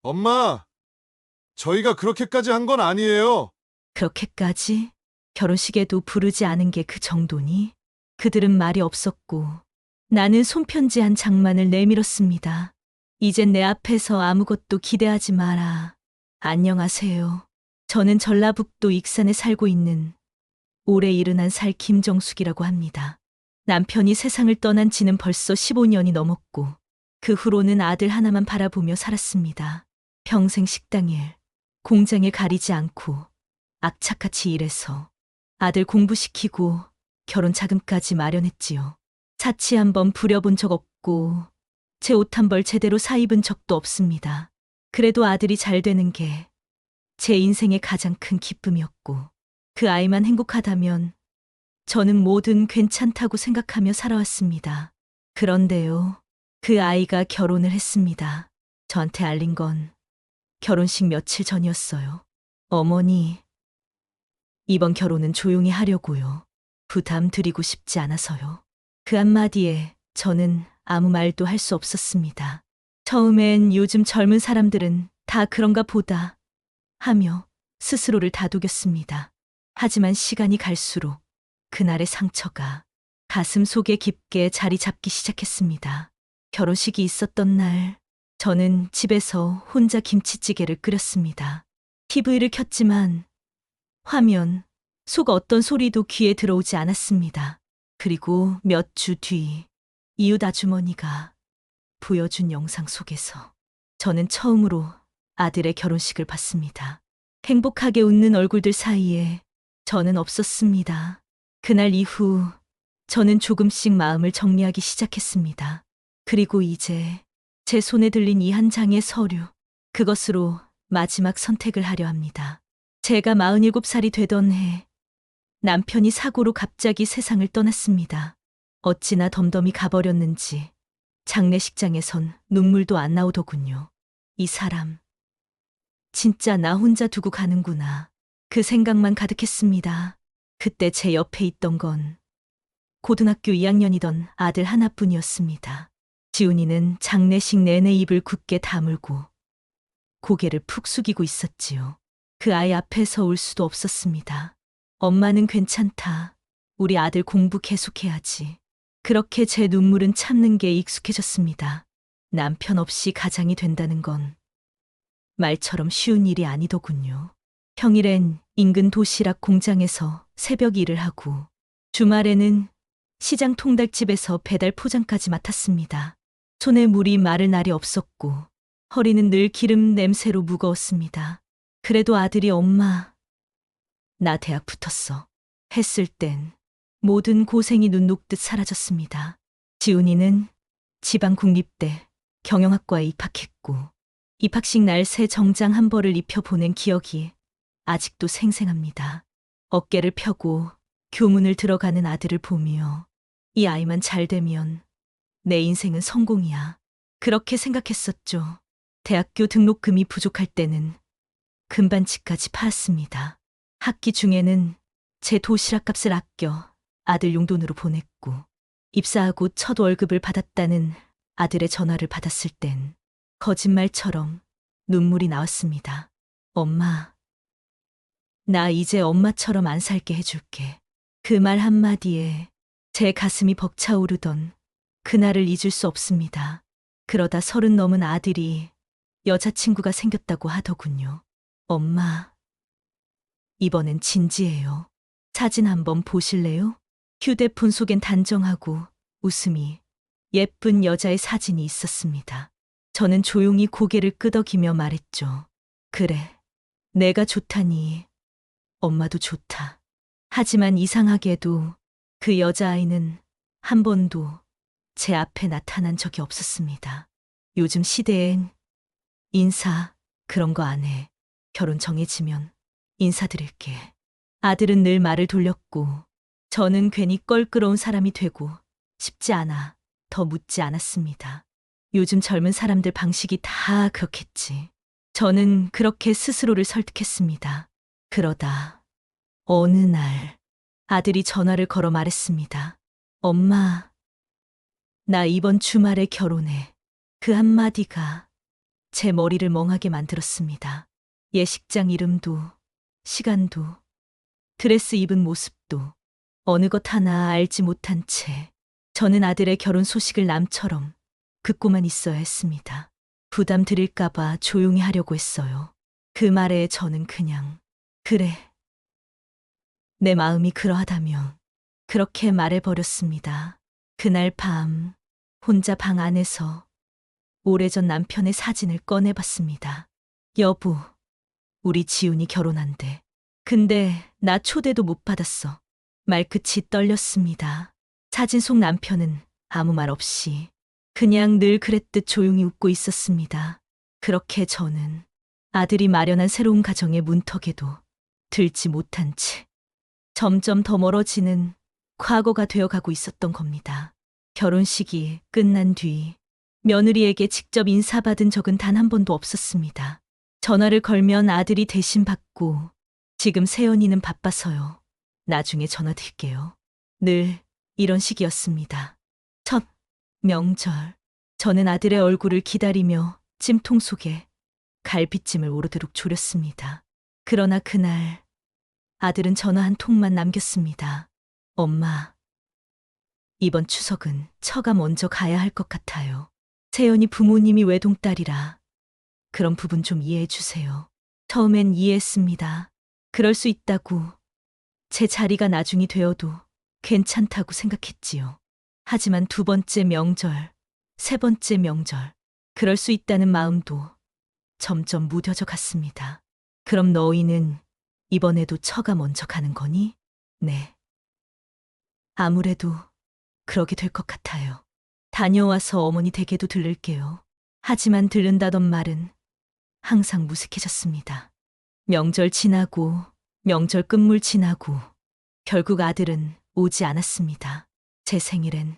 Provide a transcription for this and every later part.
엄마, 저희가 그렇게까지 한 건 아니에요. 그렇게까지? 결혼식에도 부르지 않은 게 그 정도니? 그들은 말이 없었고 나는 손편지한 장만을 내밀었습니다. 이젠 내 앞에서 아무것도 기대하지 마라. 안녕하세요. 저는 전라북도 익산에 살고 있는 올해 71살 김정숙이라고 합니다. 남편이 세상을 떠난 지는 벌써 15년이 넘었고 그 후로는 아들 하나만 바라보며 살았습니다. 평생 식당일, 공장일 가리지 않고 악착같이 일해서 아들 공부시키고 결혼 자금까지 마련했지요. 사치 한 번 부려본 적 없고 제 옷 한 벌 제대로 사 입은 적도 없습니다. 그래도 아들이 잘 되는 게 제 인생의 가장 큰 기쁨이었고 그 아이만 행복하다면 저는 뭐든 괜찮다고 생각하며 살아왔습니다. 그런데요, 그 아이가 결혼을 했습니다. 저한테 알린 건 결혼식 며칠 전이었어요. 어머니, 이번 결혼은 조용히 하려고요. 부담 드리고 싶지 않아서요. 그 한마디에 저는 아무 말도 할 수 없었습니다. 처음엔 요즘 젊은 사람들은 다 그런가 보다 하며 스스로를 다독였습니다. 하지만 시간이 갈수록 그날의 상처가 가슴 속에 깊게 자리 잡기 시작했습니다. 결혼식이 있었던 날, 저는 집에서 혼자 김치찌개를 끓였습니다. TV를 켰지만 화면, 속 어떤 소리도 귀에 들어오지 않았습니다. 그리고 몇 주 뒤, 이웃 아주머니가 보여준 영상 속에서 저는 처음으로 아들의 결혼식을 봤습니다. 행복하게 웃는 얼굴들 사이에 저는 없었습니다. 그날 이후 저는 조금씩 마음을 정리하기 시작했습니다. 그리고 이제 제 손에 들린 이 한 장의 서류, 그것으로 마지막 선택을 하려 합니다. 제가 47살이 되던 해 남편이 사고로 갑자기 세상을 떠났습니다. 어찌나 덤덤히 가버렸는지 장례식장에선 눈물도 안 나오더군요. 이 사람, 진짜 나 혼자 두고 가는구나. 그 생각만 가득했습니다. 그때 제 옆에 있던 건 고등학교 2학년이던 아들 하나뿐이었습니다. 지훈이는 장례식 내내 입을 굳게 다물고 고개를 푹 숙이고 있었지요. 그 아이 앞에서 울 수도 없었습니다. 엄마는 괜찮다. 우리 아들 공부 계속해야지. 그렇게 제 눈물은 참는 게 익숙해졌습니다. 남편 없이 가장이 된다는 건 말처럼 쉬운 일이 아니더군요. 평일엔 인근 도시락 공장에서 새벽 일을 하고 주말에는 시장 통닭집에서 배달 포장까지 맡았습니다. 손에 물이 마를 날이 없었고 허리는 늘 기름 냄새로 무거웠습니다. 그래도 아들이 엄마, 나 대학 붙었어 했을 땐 모든 고생이 눈 녹듯 사라졌습니다. 지훈이는 지방국립대 경영학과에 입학했고 입학식 날 새 정장 한 벌을 입혀 보낸 기억이 아직도 생생합니다. 어깨를 펴고 교문을 들어가는 아들을 보며 이 아이만 잘 되면 내 인생은 성공이야. 그렇게 생각했었죠. 대학교 등록금이 부족할 때는 금반지까지 팔았습니다. 학기 중에는 제 도시락 값을 아껴 아들 용돈으로 보냈고 입사하고 첫 월급을 받았다는 아들의 전화를 받았을 땐 거짓말처럼 눈물이 나왔습니다. 엄마, 나 이제 엄마처럼 안 살게 해줄게. 그 말 한마디에 제 가슴이 벅차오르던 그날을 잊을 수 없습니다. 그러다 30 넘은 아들이 여자친구가 생겼다고 하더군요. 엄마, 이번엔 진지해요. 사진 한번 보실래요? 휴대폰 속엔 단정하고 웃음이 예쁜 여자의 사진이 있었습니다. 저는 조용히 고개를 끄덕이며 말했죠. 그래, 내가 좋다니 엄마도 좋다. 하지만 이상하게도 그 여자아이는 한 번도 제 앞에 나타난 적이 없었습니다. 요즘 시대엔 인사 그런 거 안 해. 결혼 정해지면 인사드릴게. 아들은 늘 말을 돌렸고 저는 괜히 껄끄러운 사람이 되고 싶지 않아 더 묻지 않았습니다. 요즘 젊은 사람들 방식이 다 그렇겠지. 저는 그렇게 스스로를 설득했습니다. 그러다 어느 날 아들이 전화를 걸어 말했습니다. 엄마, 나 이번 주말에 결혼해. 그 한마디가 제 머리를 멍하게 만들었습니다. 예식장 이름도, 시간도, 드레스 입은 모습도 어느 것 하나 알지 못한 채 저는 아들의 결혼 소식을 남처럼 듣고만 있어야 했습니다. 부담 드릴까봐 조용히 하려고 했어요. 그 말에 저는 그냥, 그래. 내 마음이 그러하다면 그렇게 말해버렸습니다. 그날 밤, 혼자 방 안에서 오래전 남편의 사진을 꺼내봤습니다. 여보, 우리 지훈이 결혼한대. 근데 나 초대도 못 받았어. 말끝이 떨렸습니다. 사진 속 남편은 아무 말 없이 그냥 늘 그랬듯 조용히 웃고 있었습니다. 그렇게 저는 아들이 마련한 새로운 가정의 문턱에도 들지 못한 채 점점 더 멀어지는 과거가 되어가고 있었던 겁니다. 결혼식이 끝난 뒤 며느리에게 직접 인사받은 적은 단 한 번도 없었습니다. 전화를 걸면 아들이 대신 받고 지금 세연이는 바빠서요. 나중에 전화 드릴게요. 늘 이런 식이었습니다. 첫 명절. 저는 아들의 얼굴을 기다리며 찜통 속에 갈비찜을 오르도록 졸였습니다. 그러나 그날 아들은 전화 한 통만 남겼습니다. 엄마, 이번 추석은 처가 먼저 가야 할 것 같아요. 세연이 부모님이 외동딸이라 그런 부분 좀 이해해 주세요. 처음엔 이해했습니다. 그럴 수 있다고, 제 자리가 나중이 되어도 괜찮다고 생각했지요. 하지만 두 번째 명절, 세 번째 명절, 그럴 수 있다는 마음도 점점 무뎌져 갔습니다. 그럼 너희는 이번에도 처가 먼저 가는 거니? 네. 아무래도 그러게 될 것 같아요. 다녀와서 어머니 댁에도 들를게요. 하지만 들른다던 말은 항상 무색해졌습니다. 명절 지나고 명절 끝물 지나고 결국 아들은 오지 않았습니다. 제 생일엔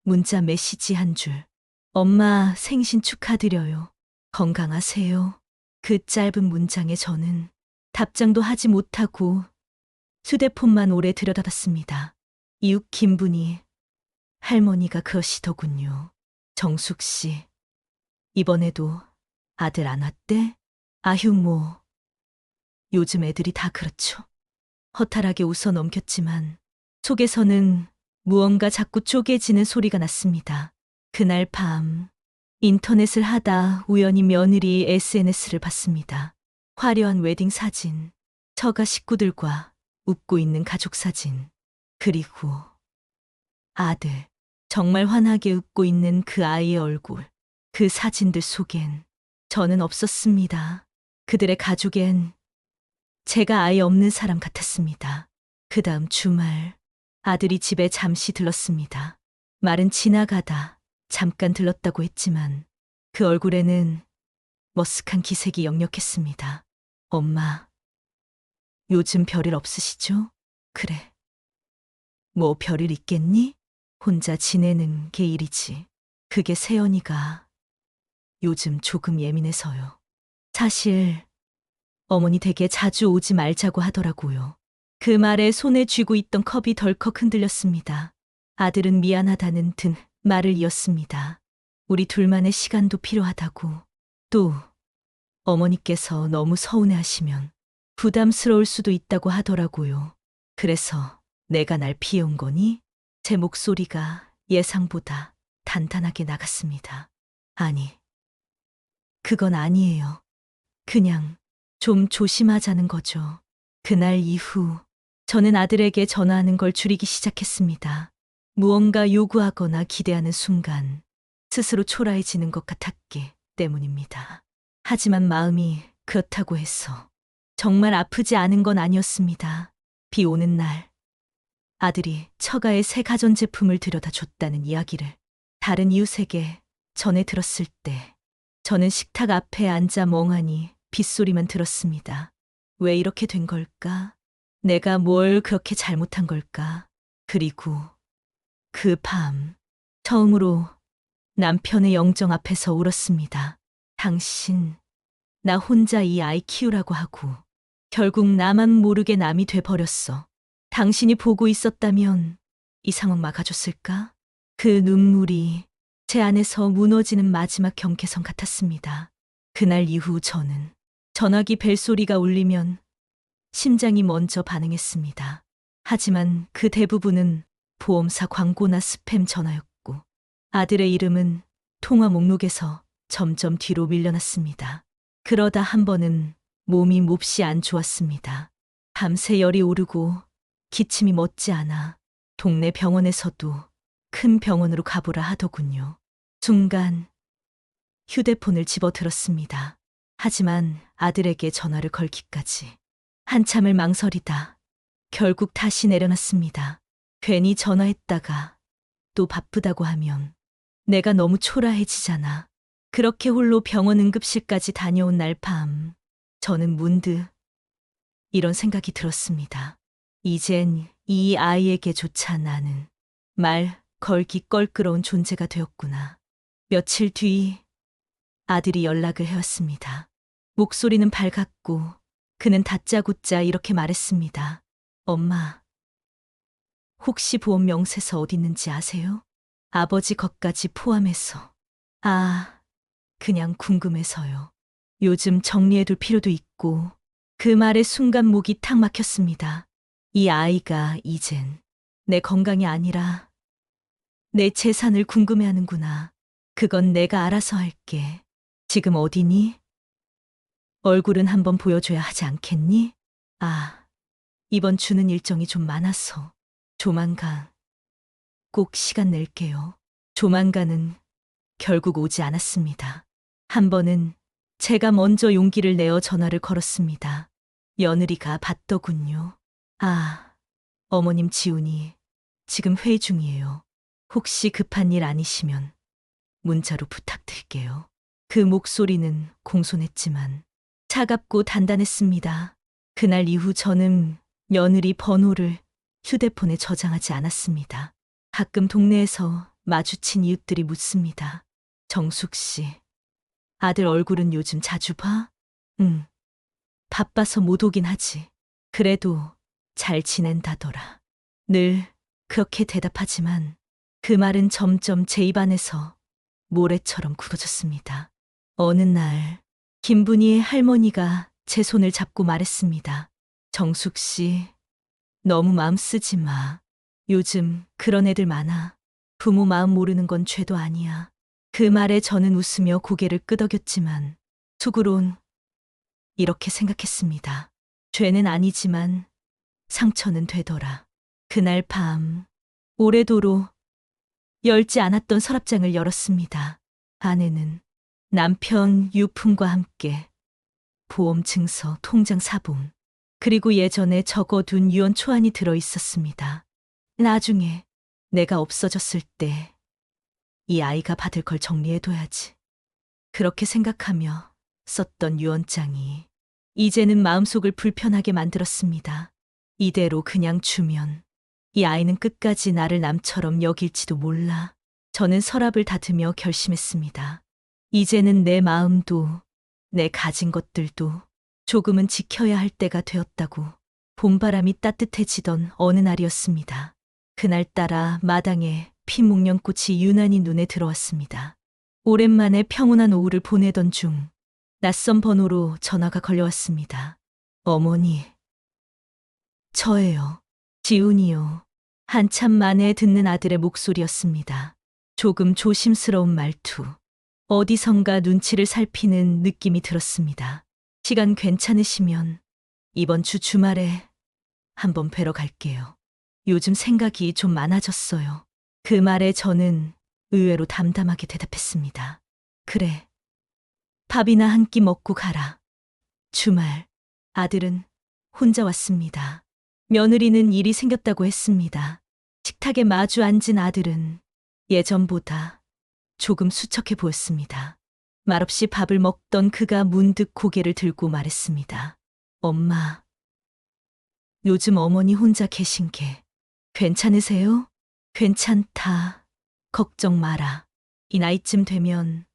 문자 메시지 한 줄. 엄마 생신 축하드려요. 건강하세요. 그 짧은 문장에 저는 답장도 하지 못하고 휴대폰만 오래 들여다봤습니다. 이웃 김분이 할머니가 그러시더군요. 정숙 씨, 이번에도 아들 안 왔대? 아휴 뭐, 요즘 애들이 다 그렇죠. 허탈하게 웃어 넘겼지만 속에서는 무언가 자꾸 쪼개지는 소리가 났습니다. 그날 밤 인터넷을 하다 우연히 며느리 SNS를 봤습니다. 화려한 웨딩 사진, 처가 식구들과 웃고 있는 가족 사진, 그리고 아들, 정말 환하게 웃고 있는 그 아이의 얼굴, 그 사진들 속엔 저는 없었습니다. 그들의 가족엔 제가 아예 없는 사람 같았습니다. 그 다음 주말 아들이 집에 잠시 들렀습니다. 말은 지나가다 잠깐 들렀다고 했지만 그 얼굴에는 머쓱한 기색이 역력했습니다. 엄마, 요즘 별일 없으시죠? 그래. 뭐 별일 있겠니? 혼자 지내는 게 일이지. 그게 세연이가 요즘 조금 예민해서요. 사실 어머니 댁에 자주 오지 말자고 하더라고요. 그 말에 손에 쥐고 있던 컵이 덜컥 흔들렸습니다. 아들은 미안하다는 등 말을 이었습니다. 우리 둘만의 시간도 필요하다고. 또 어머니께서 너무 서운해하시면 부담스러울 수도 있다고 하더라고요. 그래서 내가 날 피해온 거니? 제 목소리가 예상보다 단단하게 나갔습니다. 아니, 그건 아니에요. 그냥 좀 조심하자는 거죠. 그날 이후 저는 아들에게 전화하는 걸 줄이기 시작했습니다. 무언가 요구하거나 기대하는 순간 스스로 초라해지는 것 같았기 때문입니다. 하지만 마음이 그렇다고 해서 정말 아프지 않은 건 아니었습니다. 비 오는 날 아들이 처가의 새 가전제품을 들여다 줬다는 이야기를 다른 이웃에게 전해 들었을 때 저는 식탁 앞에 앉아 멍하니 빗소리만 들었습니다. 왜 이렇게 된 걸까? 내가 뭘 그렇게 잘못한 걸까? 그리고 그 밤 처음으로 남편의 영정 앞에서 울었습니다. 당신, 나 혼자 이 아이 키우라고 하고 결국 나만 모르게 남이 돼버렸어. 당신이 보고 있었다면 이 상황 막아줬을까? 그 눈물이 제 안에서 무너지는 마지막 경계선 같았습니다. 그날 이후 저는 전화기 벨소리가 울리면 심장이 먼저 반응했습니다. 하지만 그 대부분은 보험사 광고나 스팸 전화였고 아들의 이름은 통화 목록에서 점점 뒤로 밀려났습니다. 그러다 한 번은 몸이 몹시 안 좋았습니다. 밤새 열이 오르고 기침이 멎지 않아 동네 병원에서도 큰 병원으로 가보라 하더군요. 순간 휴대폰을 집어들었습니다. 하지만 아들에게 전화를 걸기까지 한참을 망설이다 결국 다시 내려놨습니다. 괜히 전화했다가 또 바쁘다고 하면 내가 너무 초라해지잖아. 그렇게 홀로 병원 응급실까지 다녀온 날 밤, 저는 문득 이런 생각이 들었습니다. 이젠 이 아이에게조차 나는 말 걸기 껄끄러운 존재가 되었구나. 며칠 뒤 아들이 연락을 해왔습니다. 목소리는 밝았고 그는 다짜고짜 이렇게 말했습니다. 엄마, 혹시 보험 명세서 어디 있는지 아세요? 아버지 것까지 포함해서. 아, 그냥 궁금해서요. 요즘 정리해둘 필요도 있고. 그 말에 순간 목이 탁 막혔습니다. 이 아이가 이젠 내 건강이 아니라 내 재산을 궁금해하는구나. 그건 내가 알아서 할게. 지금 어디니? 얼굴은 한번 보여줘야 하지 않겠니? 아, 이번 주는 일정이 좀 많아서 조만간 꼭 시간 낼게요. 조만간은 결국 오지 않았습니다. 한 번은 제가 먼저 용기를 내어 전화를 걸었습니다. 며느리가 받더군요. 아, 어머님 지훈이 지금 회의 중이에요. 혹시 급한 일 아니시면 문자로 부탁드릴게요. 그 목소리는 공손했지만 차갑고 단단했습니다. 그날 이후 저는 며느리 번호를 휴대폰에 저장하지 않았습니다. 가끔 동네에서 마주친 이웃들이 묻습니다. 정숙 씨, 아들 얼굴은 요즘 자주 봐? 응. 바빠서 못 오긴 하지. 그래도 잘 지낸다더라. 늘 그렇게 대답하지만 그 말은 점점 제 입안에서 모래처럼 굳어졌습니다. 어느 날 김분이의 할머니가 제 손을 잡고 말했습니다. 정숙 씨, 너무 마음 쓰지 마. 요즘 그런 애들 많아. 부모 마음 모르는 건 죄도 아니야. 그 말에 저는 웃으며 고개를 끄덕였지만 속으론 이렇게 생각했습니다. 죄는 아니지만 상처는 되더라. 그날 밤 오래도록 열지 않았던 서랍장을 열었습니다. 안에는 남편 유품과 함께 보험 증서, 통장 사본, 그리고 예전에 적어둔 유언 초안이 들어 있었습니다. 나중에 내가 없어졌을 때 이 아이가 받을 걸 정리해둬야지. 그렇게 생각하며 썼던 유언장이 이제는 마음속을 불편하게 만들었습니다. 이대로 그냥 주면 이 아이는 끝까지 나를 남처럼 여길지도 몰라. 저는 서랍을 닫으며 결심했습니다. 이제는 내 마음도 내 가진 것들도 조금은 지켜야 할 때가 되었다고. 봄바람이 따뜻해지던 어느 날이었습니다. 그날따라 마당에 피묵년꽃이 유난히 눈에 들어왔습니다. 오랜만에 평온한 오후를 보내던 중 낯선 번호로 전화가 걸려왔습니다. 어머니. 저예요. 지훈이요. 한참 만에 듣는 아들의 목소리였습니다. 조금 조심스러운 말투. 어디선가 눈치를 살피는 느낌이 들었습니다. 시간 괜찮으시면 이번 주 주말에 한번 뵈러 갈게요. 요즘 생각이 좀 많아졌어요. 그 말에 저는 의외로 담담하게 대답했습니다. 그래. 밥이나 한 끼 먹고 가라. 주말 아들은 혼자 왔습니다. 며느리는 일이 생겼다고 했습니다. 식탁에 마주 앉은 아들은 예전보다 조금 수척해 보였습니다. 말없이 밥을 먹던 그가 문득 고개를 들고 말했습니다. 엄마, 요즘 어머니 혼자 계신 게 괜찮으세요? 괜찮다. 걱정 마라. 이 나이쯤 되면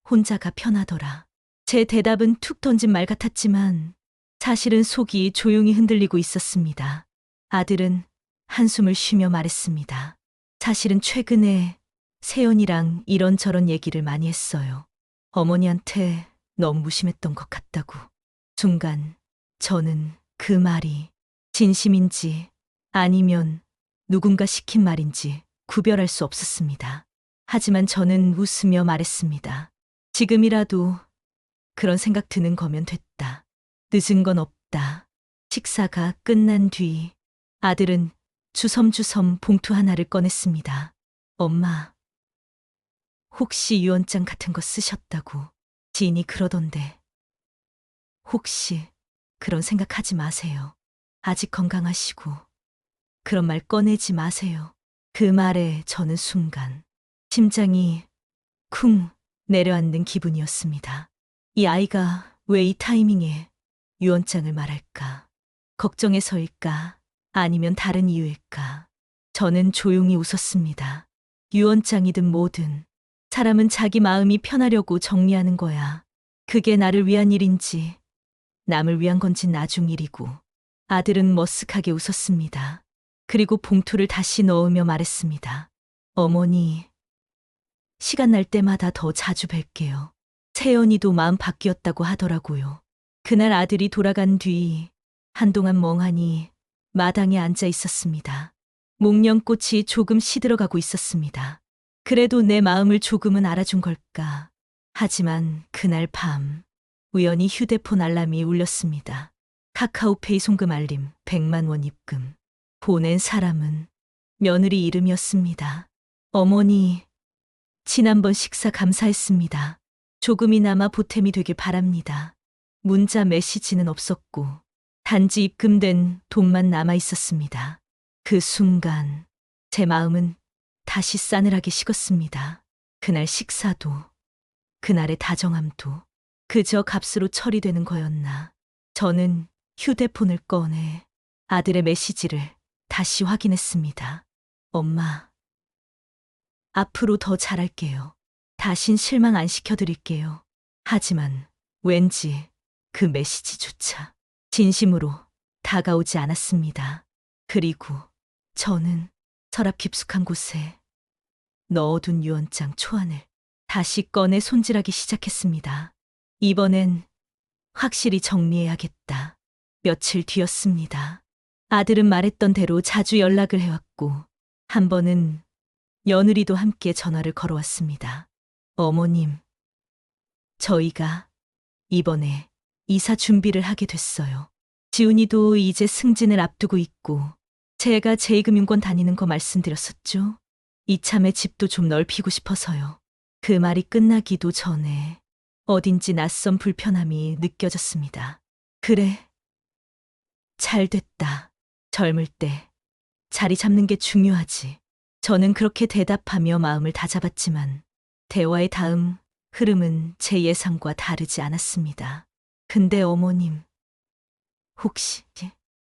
혼자가 편하더라. 제 대답은 툭 던진 말 같았지만 사실은 속이 조용히 흔들리고 있었습니다. 아들은 한숨을 쉬며 말했습니다. 사실은 최근에 세연이랑 이런저런 얘기를 많이 했어요. 어머니한테 너무 무심했던 것 같다고. 순간 저는 그 말이 진심인지 아니면 누군가 시킨 말인지 구별할 수 없었습니다. 하지만 저는 웃으며 말했습니다. 지금이라도 그런 생각 드는 거면 됐다. 늦은 건 없다. 식사가 끝난 뒤 아들은 주섬주섬 봉투 하나를 꺼냈습니다. 엄마, 혹시 유언장 같은 거 쓰셨다고 지인이 그러던데 혹시 그런 생각하지 마세요. 아직 건강하시고 그런 말 꺼내지 마세요. 그 말에 저는 순간 심장이 쿵 내려앉는 기분이었습니다. 이 아이가 왜 이 타이밍에 유언장을 말할까? 걱정해서일까? 아니면 다른 이유일까? 저는 조용히 웃었습니다. 유언장이든 뭐든 사람은 자기 마음이 편하려고 정리하는 거야. 그게 나를 위한 일인지 남을 위한 건지 나중 일이고. 아들은 머쓱하게 웃었습니다. 그리고 봉투를 다시 넣으며 말했습니다. 어머니, 시간 날 때마다 더 자주 뵐게요. 세연이도 마음 바뀌었다고 하더라고요. 그날 아들이 돌아간 뒤 한동안 멍하니 마당에 앉아 있었습니다. 목련꽃이 조금 시들어가고 있었습니다. 그래도 내 마음을 조금은 알아준 걸까. 하지만 그날 밤 우연히 휴대폰 알람이 울렸습니다. 카카오페이 송금 알림 100만 원 입금. 보낸 사람은 며느리 이름이었습니다. 어머니, 지난번 식사 감사했습니다. 조금이나마 보탬이 되길 바랍니다. 문자 메시지는 없었고 단지 입금된 돈만 남아 있었습니다. 그 순간 제 마음은 다시 싸늘하게 식었습니다. 그날 식사도 그날의 다정함도 그저 값으로 처리되는 거였나. 저는 휴대폰을 꺼내 아들의 메시지를 다시 확인했습니다. 엄마, 앞으로 더 잘할게요. 다신 실망 안 시켜드릴게요. 하지만 왠지 그 메시지조차 진심으로 다가오지 않았습니다. 그리고 저는 서랍 깊숙한 곳에 넣어둔 유언장 초안을 다시 꺼내 손질하기 시작했습니다. 이번엔 확실히 정리해야겠다. 며칠 뒤였습니다. 아들은 말했던 대로 자주 연락을 해왔고 한 번은 며느리도 함께 전화를 걸어왔습니다. 어머님, 저희가 이번에 이사 준비를 하게 됐어요. 지훈이도 이제 승진을 앞두고 있고 제가 제2금융권 다니는 거 말씀드렸었죠? 이참에 집도 좀 넓히고 싶어서요. 그 말이 끝나기도 전에 어딘지 낯선 불편함이 느껴졌습니다. 그래, 잘 됐다. 젊을 때 자리 잡는 게 중요하지. 저는 그렇게 대답하며 마음을 다잡았지만 대화의 다음 흐름은 제 예상과 다르지 않았습니다. 근데 어머님, 혹시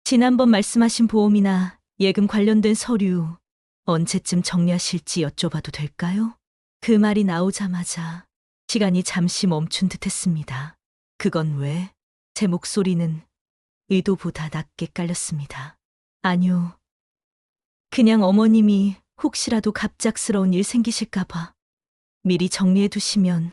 지난번 말씀하신 보험이나 예금 관련된 서류 언제쯤 정리하실지 여쭤봐도 될까요? 그 말이 나오자마자 시간이 잠시 멈춘 듯 했습니다. 그건 왜? 제 목소리는 의도보다 낮게 깔렸습니다. 아니요. 그냥 어머님이 혹시라도 갑작스러운 일 생기실까봐 미리 정리해 두시면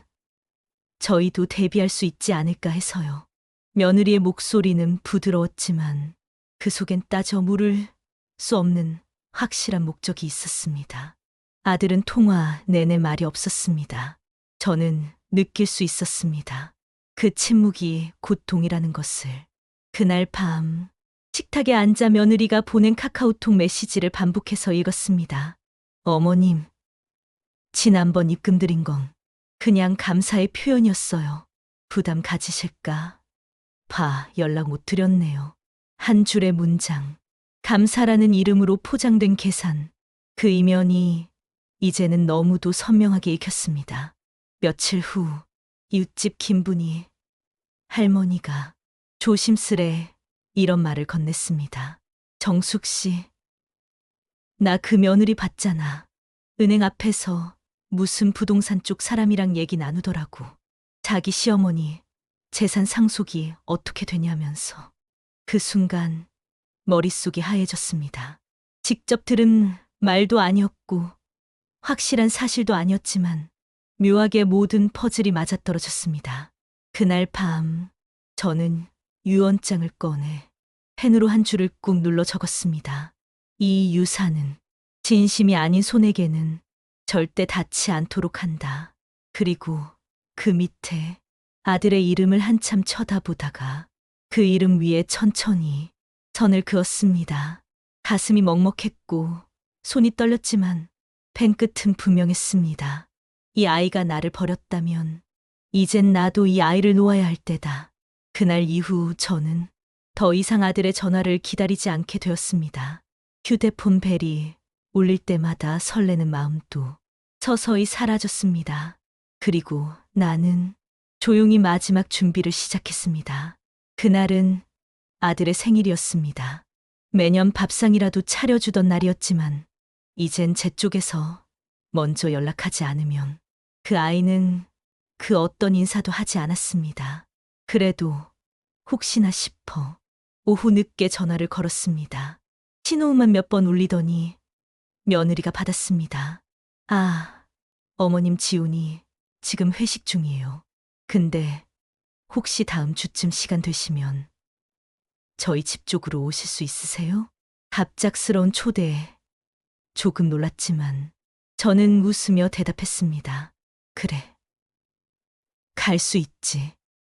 저희도 대비할 수 있지 않을까 해서요. 며느리의 목소리는 부드러웠지만 그 속엔 따져 물을 수 없는 확실한 목적이 있었습니다. 아들은 통화 내내 말이 없었습니다. 저는 느낄 수 있었습니다. 그 침묵이 고통이라는 것을. 그날 밤 식탁에 앉아 며느리가 보낸 카카오톡 메시지를 반복해서 읽었습니다. 어머님, 지난번 입금 드린 건 그냥 감사의 표현이었어요. 부담 가지실까 봐 연락 못 드렸네요. 한 줄의 문장. 감사라는 이름으로 포장된 계산. 그 이면이 이제는 너무도 선명하게 읽혔습니다. 며칠 후 이웃집 김분이 할머니가 조심스레 이런 말을 건넸습니다. 정숙 씨, 나 그 며느리 봤잖아. 은행 앞에서 무슨 부동산 쪽 사람이랑 얘기 나누더라고. 자기 시어머니 재산 상속이 어떻게 되냐면서. 그 순간 머릿속이 하얘졌습니다. 직접 들은 말도 아니었고 확실한 사실도 아니었지만 묘하게 모든 퍼즐이 맞아떨어졌습니다. 그날 밤 저는 유언장을 꺼내 펜으로 한 줄을 꾹 눌러 적었습니다. 이 유산은 진심이 아닌 손에게는 절대 닿지 않도록 한다. 그리고 그 밑에 아들의 이름을 한참 쳐다보다가 그 이름 위에 천천히 선을 그었습니다. 가슴이 먹먹했고 손이 떨렸지만 펜 끝은 분명했습니다. 이 아이가 나를 버렸다면 이젠 나도 이 아이를 놓아야 할 때다. 그날 이후 저는 더 이상 아들의 전화를 기다리지 않게 되었습니다. 휴대폰 벨이 울릴 때마다 설레는 마음도 서서히 사라졌습니다. 그리고 나는 조용히 마지막 준비를 시작했습니다. 그날은 아들의 생일이었습니다. 매년 밥상이라도 차려주던 날이었지만 이젠 제 쪽에서 먼저 연락하지 않으면 그 아이는 그 어떤 인사도 하지 않았습니다. 그래도 혹시나 싶어 오후 늦게 전화를 걸었습니다. 신호음만 몇 번 울리더니 며느리가 받았습니다. 아, 어머님 지훈이 지금 회식 중이에요. 근데 혹시 다음 주쯤 시간 되시면 저희 집 쪽으로 오실 수 있으세요? 갑작스러운 초대에 조금 놀랐지만 저는 웃으며 대답했습니다. 그래. 갈 수 있지.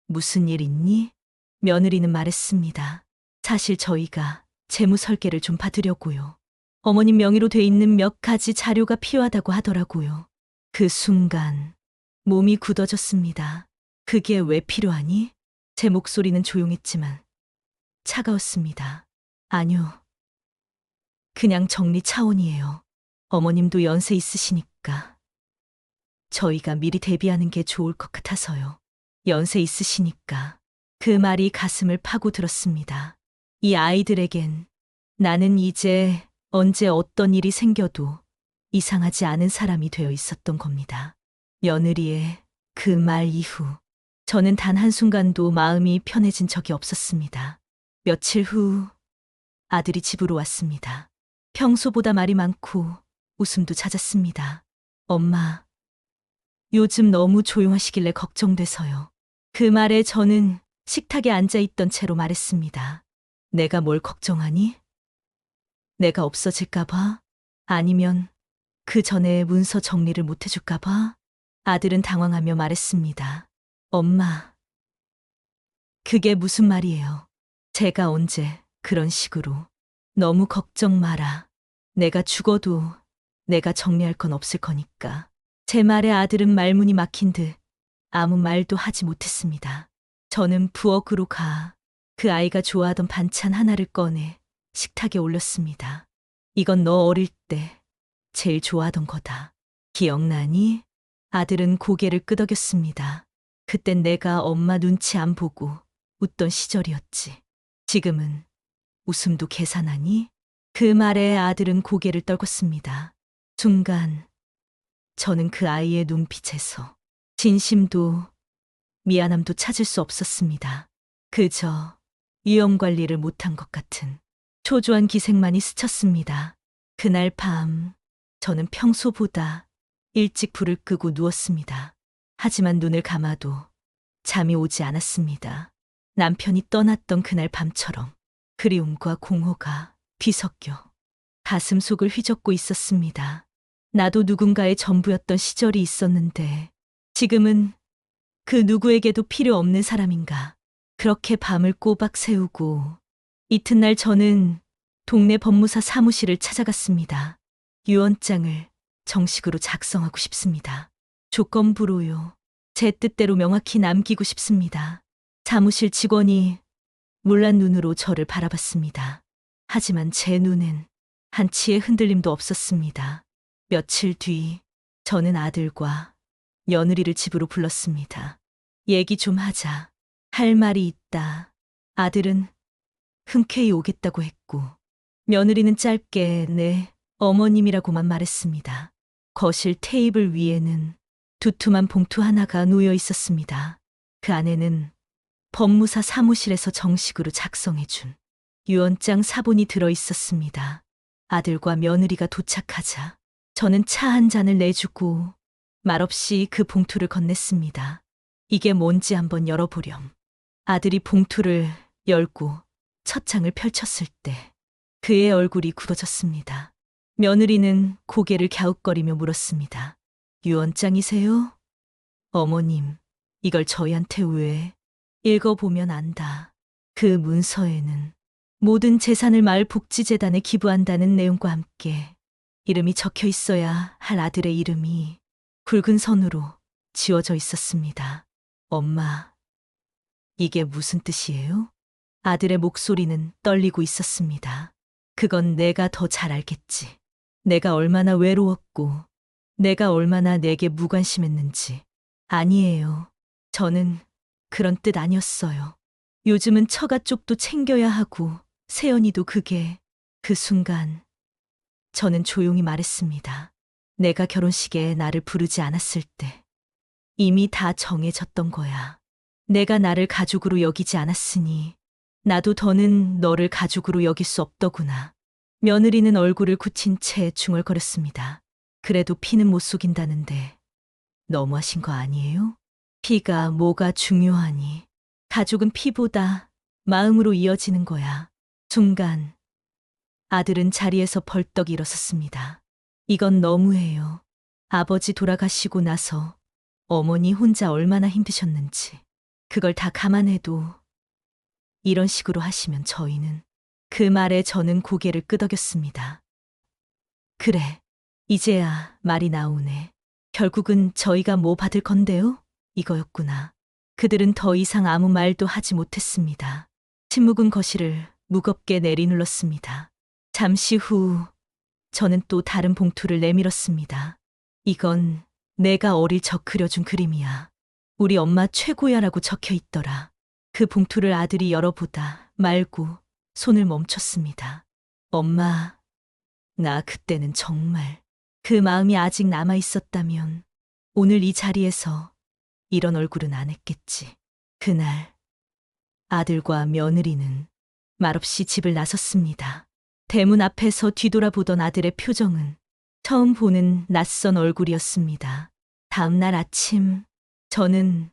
무슨 일 있니? 며느리는 말했습니다. 사실 저희가 재무 설계를 좀 받으려고요. 어머님 명의로 돼 있는 몇 가지 자료가 필요하다고 하더라고요. 그 순간 몸이 굳어졌습니다. 그게 왜 필요하니? 제 목소리는 조용했지만 차가웠습니다. 아니요. 그냥 정리 차원이에요. 어머님도 연세 있으시니까 저희가 미리 대비하는 게 좋을 것 같아서요. 연세 있으시니까 그 말이 가슴을 파고들었습니다. 이 아이들에겐 나는 이제 언제 어떤 일이 생겨도 이상하지 않은 사람이 되어 있었던 겁니다. 며느리의 그 말 이후 저는 단 한순간도 마음이 편해진 적이 없었습니다. 며칠 후 아들이 집으로 왔습니다. 평소보다 말이 많고 웃음도 잦았습니다. 엄마, 요즘 너무 조용하시길래 걱정돼서요. 그 말에 저는 식탁에 앉아있던 채로 말했습니다. 내가 뭘 걱정하니? 내가 없어질까봐? 아니면 그 전에 문서 정리를 못 해줄까봐? 아들은 당황하며 말했습니다. 엄마, 그게 무슨 말이에요? 제가 언제 그런 식으로. 너무 걱정 마라. 내가 죽어도 내가 정리할 건 없을 거니까. 제 말에 아들은 말문이 막힌 듯 아무 말도 하지 못했습니다. 저는 부엌으로 가 그 아이가 좋아하던 반찬 하나를 꺼내 식탁에 올렸습니다. 이건 너 어릴 때 제일 좋아하던 거다. 기억나니? 아들은 고개를 끄덕였습니다. 그땐 내가 엄마 눈치 안 보고 웃던 시절이었지. 지금은 웃음도 계산하니? 그 말에 아들은 고개를 떨궜습니다. 순간 저는 그 아이의 눈빛에서 진심도 미안함도 찾을 수 없었습니다. 그저 위험 관리를 못한 것 같은 초조한 기색만이 스쳤습니다. 그날 밤 저는 평소보다 일찍 불을 끄고 누웠습니다. 하지만 눈을 감아도 잠이 오지 않았습니다. 남편이 떠났던 그날 밤처럼 그리움과 공허가 뒤섞여 가슴 속을 휘젓고 있었습니다. 나도 누군가의 전부였던 시절이 있었는데 지금은 그 누구에게도 필요 없는 사람인가. 그렇게 밤을 꼬박 새우고 이튿날 저는 동네 법무사 사무실을 찾아갔습니다. 유언장을 정식으로 작성하고 싶습니다. 조건부로요. 제 뜻대로 명확히 남기고 싶습니다. 사무실 직원이 놀란 눈으로 저를 바라봤습니다. 하지만 제 눈엔 한치의 흔들림도 없었습니다. 며칠 뒤 저는 아들과 며느리를 집으로 불렀습니다. 얘기 좀 하자. 할 말이 있다. 아들은 흔쾌히 오겠다고 했고 며느리는 짧게 네, 어머님이라고만 말했습니다. 거실 테이블 위에는 두툼한 봉투 하나가 놓여 있었습니다. 그 안에는 법무사 사무실에서 정식으로 작성해준 유언장 사본이 들어 있었습니다. 아들과 며느리가 도착하자 저는 차 한 잔을 내주고 말없이 그 봉투를 건넸습니다. 이게 뭔지 한번 열어보렴. 아들이 봉투를 열고 첫 장을 펼쳤을 때 그의 얼굴이 굳어졌습니다. 며느리는 고개를 갸웃거리며 물었습니다. 유언장이세요? 어머님, 이걸 저희한테 왜? 읽어보면 안다. 그 문서에는 모든 재산을 마을 복지재단에 기부한다는 내용과 함께 이름이 적혀 있어야 할 아들의 이름이 굵은 선으로 지워져 있었습니다. 엄마, 이게 무슨 뜻이에요? 아들의 목소리는 떨리고 있었습니다. 그건 내가 더 잘 알겠지. 내가 얼마나 외로웠고, 내가 얼마나 내게 무관심했는지. 아니에요. 저는 그런 뜻 아니었어요. 요즘은 처가 쪽도 챙겨야 하고, 세연이도 그게, 그 순간, 저는 조용히 말했습니다. 내가 결혼식에 나를 부르지 않았을 때, 이미 다 정해졌던 거야. 내가 나를 가족으로 여기지 않았으니, 나도 더는 너를 가족으로 여길 수 없더구나. 며느리는 얼굴을 굳힌 채 중얼거렸습니다. 그래도 피는 못 속인다는데 너무하신 거 아니에요? 피가 뭐가 중요하니? 가족은 피보다 마음으로 이어지는 거야. 순간 아들은 자리에서 벌떡 일어섰습니다. 이건 너무해요. 아버지 돌아가시고 나서 어머니 혼자 얼마나 힘드셨는지 그걸 다 감안해도 이런 식으로 하시면 저희는 그 말에 저는 고개를 끄덕였습니다. 그래, 이제야 말이 나오네. 결국은 저희가 뭐 받을 건데요? 이거였구나. 그들은 더 이상 아무 말도 하지 못했습니다. 침묵은 거실을 무겁게 내리눌렀습니다. 잠시 후 저는 또 다른 봉투를 내밀었습니다. 이건 내가 어릴 적 그려준 그림이야. 우리 엄마 최고야라고 적혀 있더라. 그 봉투를 아들이 열어보다 말고 손을 멈췄습니다. 엄마, 나 그때는 정말 그 마음이 아직 남아 있었다면 오늘 이 자리에서 이런 얼굴은 안 했겠지. 그날 아들과 며느리는 말없이 집을 나섰습니다. 대문 앞에서 뒤돌아보던 아들의 표정은 처음 보는 낯선 얼굴이었습니다. 다음 날 아침 저는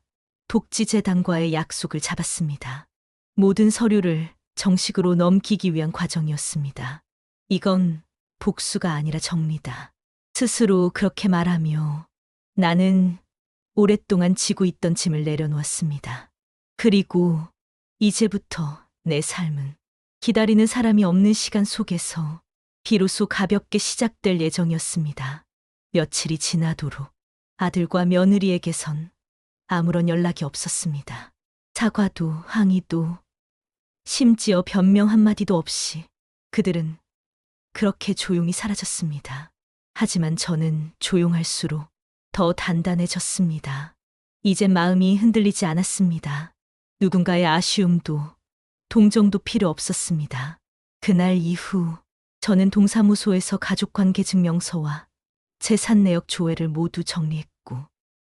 복지재단과의 약속을 잡았습니다. 모든 서류를 정식으로 넘기기 위한 과정이었습니다. 이건 복수가 아니라 정리다. 스스로 그렇게 말하며 나는 오랫동안 지고 있던 짐을 내려놓았습니다. 그리고 이제부터 내 삶은 기다리는 사람이 없는 시간 속에서 비로소 가볍게 시작될 예정이었습니다. 며칠이 지나도록 아들과 며느리에게선 아무런 연락이 없었습니다. 사과도 항의도 심지어 변명 한마디도 없이 그들은 그렇게 조용히 사라졌습니다. 하지만 저는 조용할수록 더 단단해졌습니다. 이젠 마음이 흔들리지 않았습니다. 누군가의 아쉬움도 동정도 필요 없었습니다. 그날 이후 저는 동사무소에서 가족관계증명서와 재산 내역 조회를 모두 정리했고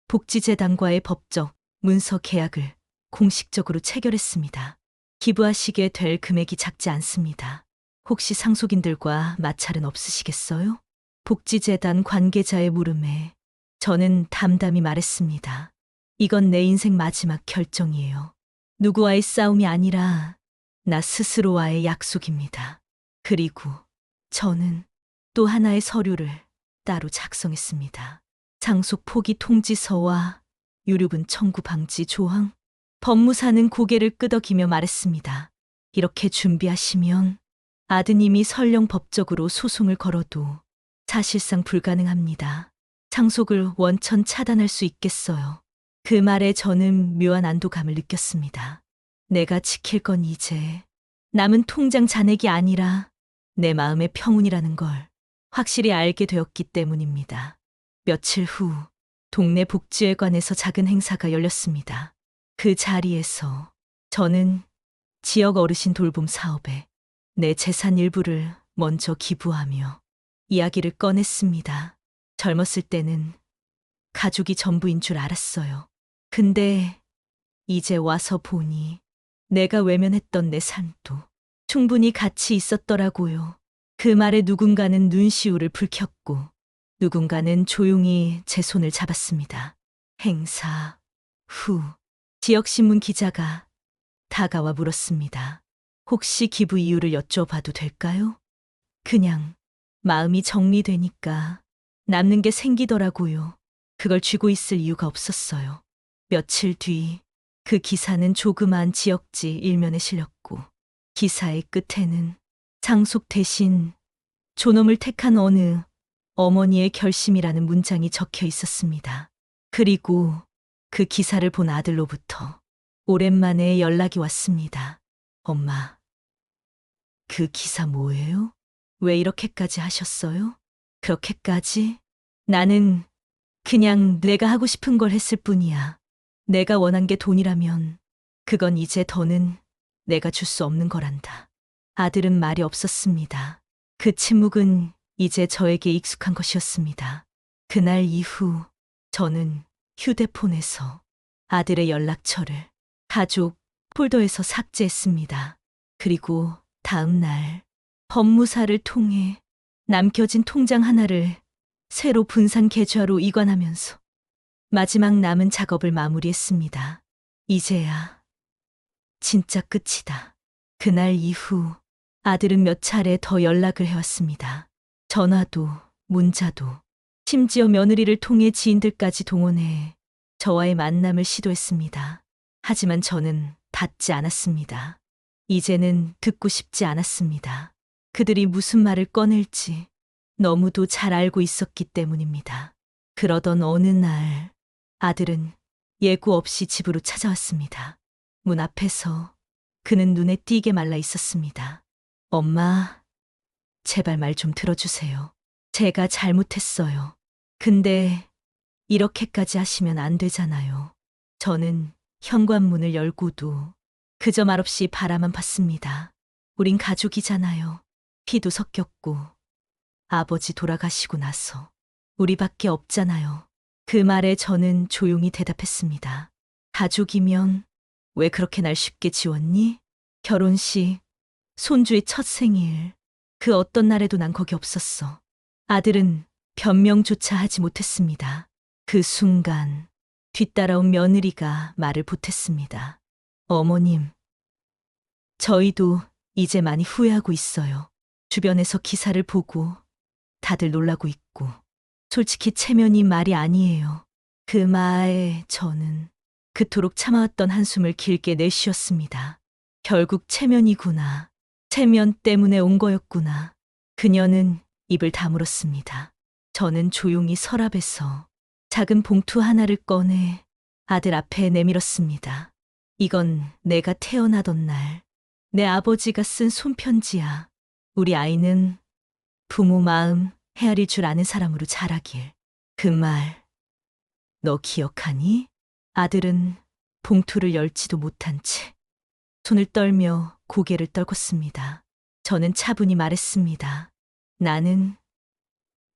복지재단과의 법적 문서 계약을 공식적으로 체결했습니다. 기부하시게 될 금액이 작지 않습니다. 혹시 상속인들과 마찰은 없으시겠어요? 복지재단 관계자의 물음에 저는 담담히 말했습니다. 이건 내 인생 마지막 결정이에요. 누구와의 싸움이 아니라 나 스스로와의 약속입니다. 그리고 저는 또 하나의 서류를 따로 작성했습니다. 상속 포기 통지서와 유류분 청구 방지 조항. 법무사는 고개를 끄덕이며 말했습니다. 이렇게 준비하시면 아드님이 설령 법적으로 소송을 걸어도 사실상 불가능합니다. 상속을 원천 차단할 수 있겠어요. 그 말에 저는 묘한 안도감을 느꼈습니다. 내가 지킬 건 이제 남은 통장 잔액이 아니라 내 마음의 평온이라는 걸 확실히 알게 되었기 때문입니다. 며칠 후 동네 복지회관에서 작은 행사가 열렸습니다. 그 자리에서 저는 지역 어르신 돌봄 사업에 내 재산 일부를 먼저 기부하며 이야기를 꺼냈습니다. 젊었을 때는 가족이 전부인 줄 알았어요. 근데 이제 와서 보니 내가 외면했던 내 삶도 충분히 가치 있었더라고요. 그 말에 누군가는 눈시울을 붉혔고 누군가는 조용히 제 손을 잡았습니다. 행사 후 지역신문 기자가 다가와 물었습니다. 혹시 기부 이유를 여쭤봐도 될까요? 그냥 마음이 정리되니까 남는 게 생기더라고요. 그걸 쥐고 있을 이유가 없었어요. 며칠 뒤 그 기사는 조그만 지역지 일면에 실렸고 기사의 끝에는 상속 대신 존엄을 택한 어느 어머니의 결심이라는 문장이 적혀 있었습니다. 그리고 그 기사를 본 아들로부터 오랜만에 연락이 왔습니다. 엄마, 그 기사 뭐예요? 왜 이렇게까지 하셨어요? 그렇게까지? 나는 그냥 내가 하고 싶은 걸 했을 뿐이야. 내가 원한 게 돈이라면 그건 이제 더는 내가 줄 수 없는 거란다. 아들은 말이 없었습니다. 그 침묵은 이제 저에게 익숙한 것이었습니다. 그날 이후 저는 휴대폰에서 아들의 연락처를 가족 폴더에서 삭제했습니다. 그리고 다음 날 법무사를 통해 남겨진 통장 하나를 새로 분산 계좌로 이관하면서 마지막 남은 작업을 마무리했습니다. 이제야 진짜 끝이다. 그날 이후 아들은 몇 차례 더 연락을 해왔습니다. 전화도 문자도 심지어 며느리를 통해 지인들까지 동원해 저와의 만남을 시도했습니다. 하지만 저는 닿지 않았습니다. 이제는 듣고 싶지 않았습니다. 그들이 무슨 말을 꺼낼지 너무도 잘 알고 있었기 때문입니다. 그러던 어느 날 아들은 예고 없이 집으로 찾아왔습니다. 문 앞에서 그는 눈에 띄게 말라 있었습니다. 엄마, 제발 말 좀 들어주세요. 제가 잘못했어요. 근데 이렇게까지 하시면 안 되잖아요. 저는 현관문을 열고도 그저 말없이 바라만 봤습니다. 우린 가족이잖아요. 피도 섞였고 아버지 돌아가시고 나서 우리밖에 없잖아요. 그 말에 저는 조용히 대답했습니다. 가족이면 왜 그렇게 날 쉽게 지웠니? 결혼식, 손주의 첫 생일, 그 어떤 날에도 난 거기 없었어. 아들은 변명조차 하지 못했습니다. 그 순간 뒤따라온 며느리가 말을 보탰습니다. 어머님, 저희도 이제 많이 후회하고 있어요. 주변에서 기사를 보고 다들 놀라고 있고 솔직히 체면이 말이 아니에요. 그 말에 저는 그토록 참아왔던 한숨을 길게 내쉬었습니다. 결국 체면이구나. 체면 때문에 온 거였구나. 그녀는 입을 다물었습니다. 저는 조용히 서랍에서 작은 봉투 하나를 꺼내 아들 앞에 내밀었습니다. 이건 내가 태어나던 날 내 아버지가 쓴 손편지야. 우리 아이는 부모 마음 헤아릴 줄 아는 사람으로 자라길. 그 말, 너 기억하니? 아들은 봉투를 열지도 못한 채 손을 떨며 고개를 떨궜습니다. 저는 차분히 말했습니다. 나는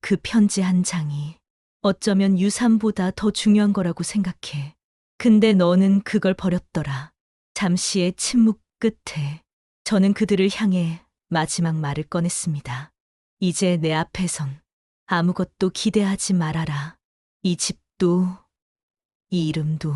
그 편지 한 장이 어쩌면 유산보다 더 중요한 거라고 생각해. 근데 너는 그걸 버렸더라. 잠시의 침묵 끝에 저는 그들을 향해 마지막 말을 꺼냈습니다. 이제 내 앞에선 아무것도 기대하지 말아라. 이 집도, 이 이름도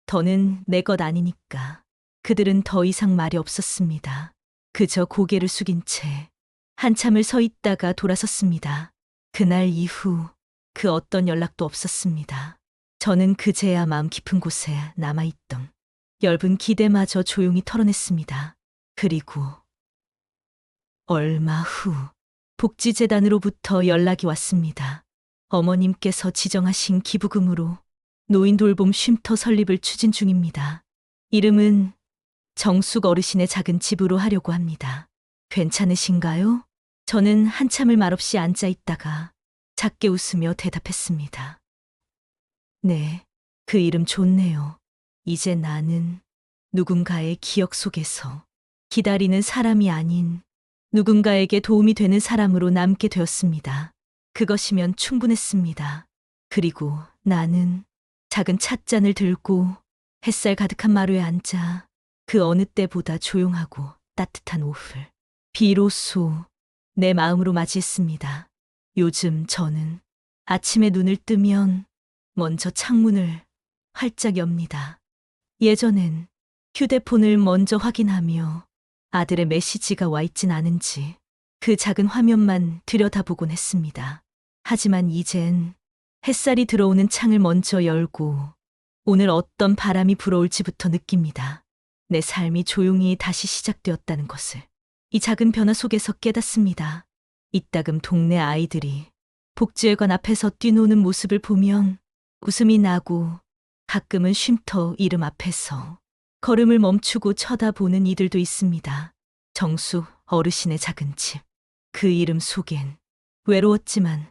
더는 내 것 아니니까. 그들은 더 이상 말이 없었습니다. 그저 고개를 숙인 채 한참을 서 있다가 돌아섰습니다. 그날 이후 그 어떤 연락도 없었습니다. 저는 그제야 마음 깊은 곳에 남아있던 엷은 기대마저 조용히 털어냈습니다. 그리고 얼마 후 복지재단으로부터 연락이 왔습니다. 어머님께서 지정하신 기부금으로 노인 돌봄 쉼터 설립을 추진 중입니다. 이름은 정숙 어르신의 작은 집으로 하려고 합니다. 괜찮으신가요? 저는 한참을 말없이 앉아 있다가 작게 웃으며 대답했습니다. 네, 그 이름 좋네요. 이제 나는 누군가의 기억 속에서 기다리는 사람이 아닌 누군가에게 도움이 되는 사람으로 남게 되었습니다. 그것이면 충분했습니다. 그리고 나는 작은 찻잔을 들고 햇살 가득한 마루에 앉아 그 어느 때보다 조용하고 따뜻한 오후를 비로소 내 마음으로 맞이했습니다. 요즘 저는 아침에 눈을 뜨면 먼저 창문을 활짝 엽니다. 예전엔 휴대폰을 먼저 확인하며 아들의 메시지가 와 있진 않은지 그 작은 화면만 들여다보곤 했습니다. 하지만 이젠 햇살이 들어오는 창을 먼저 열고 오늘 어떤 바람이 불어올지부터 느낍니다. 내 삶이 조용히 다시 시작되었다는 것을 이 작은 변화 속에서 깨닫습니다. 이따금 동네 아이들이 복지회관 앞에서 뛰노는 모습을 보면 웃음이 나고 가끔은 쉼터 이름 앞에서 걸음을 멈추고 쳐다보는 이들도 있습니다. 정수 어르신의 작은 집. 그 이름 속엔 외로웠지만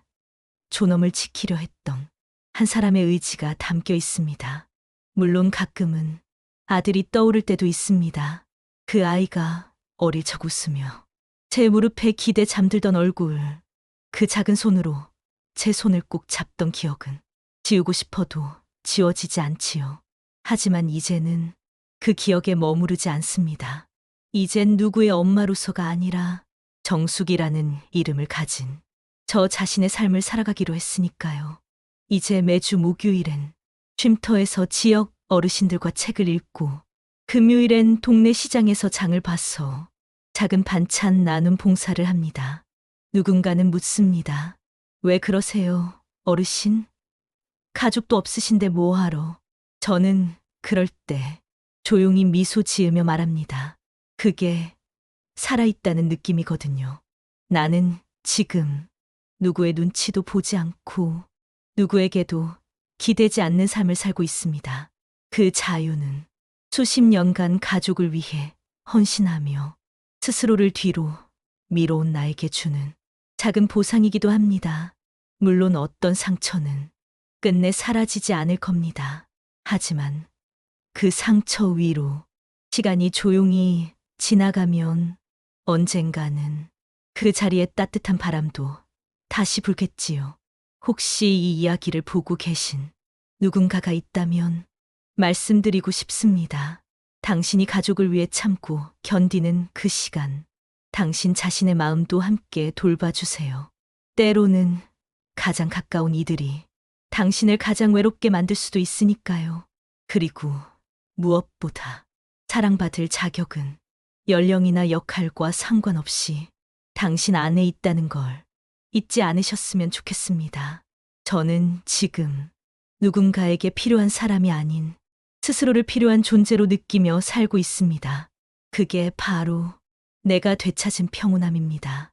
존엄을 지키려 했던 한 사람의 의지가 담겨 있습니다. 물론 가끔은 아들이 떠오를 때도 있습니다. 그 아이가 어릴 적 웃으며 제 무릎에 기대 잠들던 얼굴, 그 작은 손으로 제 손을 꼭 잡던 기억은 지우고 싶어도 지워지지 않지요. 하지만 이제는 그 기억에 머무르지 않습니다. 이젠 누구의 엄마로서가 아니라 정숙이라는 이름을 가진 저 자신의 삶을 살아가기로 했으니까요. 이제 매주 목요일엔 쉼터에서 지역 어르신들과 책을 읽고 금요일엔 동네 시장에서 장을 봐서 작은 반찬 나눔 봉사를 합니다. 누군가는 묻습니다. 왜 그러세요, 어르신? 가족도 없으신데 뭐하러? 저는 그럴 때 조용히 미소 지으며 말합니다. 그게 살아있다는 느낌이거든요. 나는 지금 누구의 눈치도 보지 않고 누구에게도 기대지 않는 삶을 살고 있습니다. 그 자유는 수십 년간 가족을 위해 헌신하며 스스로를 뒤로 미뤄온 나에게 주는 작은 보상이기도 합니다. 물론 어떤 상처는 끝내 사라지지 않을 겁니다. 하지만 그 상처 위로 시간이 조용히 지나가면 언젠가는 그 자리에 따뜻한 바람도 다시 불겠지요. 혹시 이 이야기를 보고 계신 누군가가 있다면 말씀드리고 싶습니다. 당신이 가족을 위해 참고 견디는 그 시간, 당신 자신의 마음도 함께 돌봐주세요. 때로는 가장 가까운 이들이 당신을 가장 외롭게 만들 수도 있으니까요. 그리고 무엇보다 사랑받을 자격은 연령이나 역할과 상관없이 당신 안에 있다는 걸 잊지 않으셨으면 좋겠습니다. 저는 지금 누군가에게 필요한 사람이 아닌 스스로를 필요한 존재로 느끼며 살고 있습니다. 그게 바로 내가 되찾은 평온함입니다.